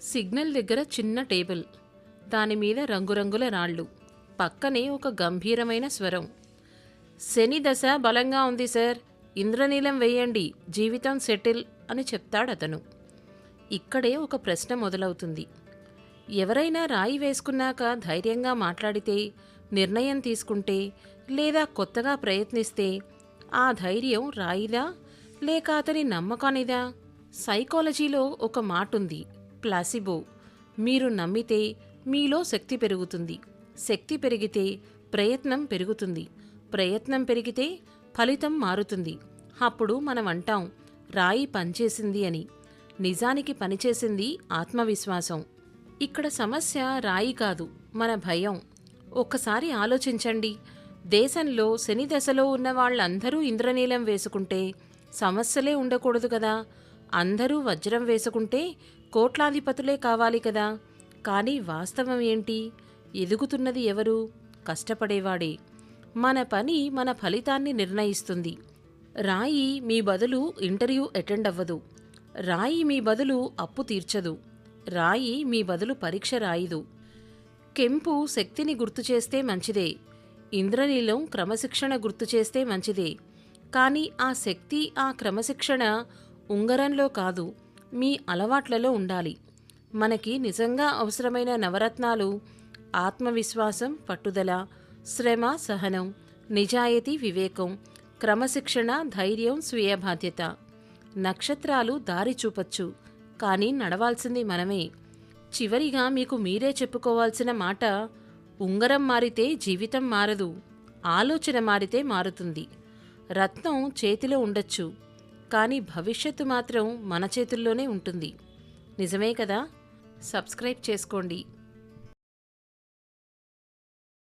Signal దగ్గర చిన్న table, దానిమీద రంగురంగుల రాళ్ళు, పక్కనే ఒక గంభీరమైన స్వరం. శని దశ బలంగా ఉంది సార్, ఇంద్రనీలం వేయండి, జీవితం సెటిల్ అని చెప్తాడతను. ఇక్కడే ఒక ప్రశ్న మొదలవుతుంది. ఎవరైనా రాయి వేసుకున్నాక ధైర్యంగా మాట్లాడితే, నిర్ణయం తీసుకుంటే, లేదా కొత్తగా ప్రయత్నిస్తే ఆ ధైర్యం రాయిదా లేక అతని నమ్మకానిదా? సైకాలజీలో ఒక మాటుంది, ప్లాసిబో. మీరు నమ్మితే మీలో శక్తి పెరుగుతుంది, శక్తి పెరిగితే ప్రయత్నం పెరుగుతుంది, ప్రయత్నం పెరిగితే ఫలితం మారుతుంది. అప్పుడు మనం అంటాం రాయి పనిచేసింది అని. నిజానికి పనిచేసింది ఆత్మవిశ్వాసం. ఇక్కడ సమస్య రాయి కాదు, మన భయం. ఒక్కసారి ఆలోచించండి, దేశంలో శని దశలో ఉన్న వాళ్ళందరూ ఇంద్రనీలం వేసుకుంటే సమస్యలే ఉండకూడదు కదా. అందరూ వజ్రం వేసుకుంటే కోట్లాధిపతులే కావాలి కదా. కానీ వాస్తవం ఏంటి? ఎదుగుతున్నది ఎవరు? కష్టపడేవాడే. మన పని మన ఫలితాన్ని నిర్ణయిస్తుంది. రాయి మీ బదులు ఇంటర్వ్యూ అటెండ్ అవ్వదు, రాయి మీ బదులు అప్పు తీర్చదు, రాయి మీ బదులు పరీక్ష రాయదు. కెంపు శక్తిని గుర్తుచేస్తే మంచిదే, ఇంద్రనీలం క్రమశిక్షణ గుర్తుచేస్తే మంచిదే. కానీ ఆ శక్తి, ఆ క్రమశిక్షణ ఉంగరంలో కాదు, మీ అలవాట్లలో ఉండాలి. మనకి నిజంగా అవసరమైన నవరత్నాలు ఆత్మవిశ్వాసం, పట్టుదల, శ్రమ, సహనం, నిజాయితీ, వివేకం, క్రమశిక్షణ, ధైర్యం, స్వీయ బాధ్యత. నక్షత్రాలు దారి చూపచ్చు, కానీ నడవాల్సింది మనమే. చివరిగా మీకు మీరే చెప్పుకోవాల్సిన మాట, ఉంగరం మారితే జీవితం మారదు, ఆలోచన మారితే మారుతుంది. రత్నం చేతిలో ఉండొచ్చు, కానీ భవిష్యత్తు మాత్రం మన చేతుల్లోనే ఉంటుంది. నిజమే కదా? సబ్స్క్రైబ్ చేసుకోండి.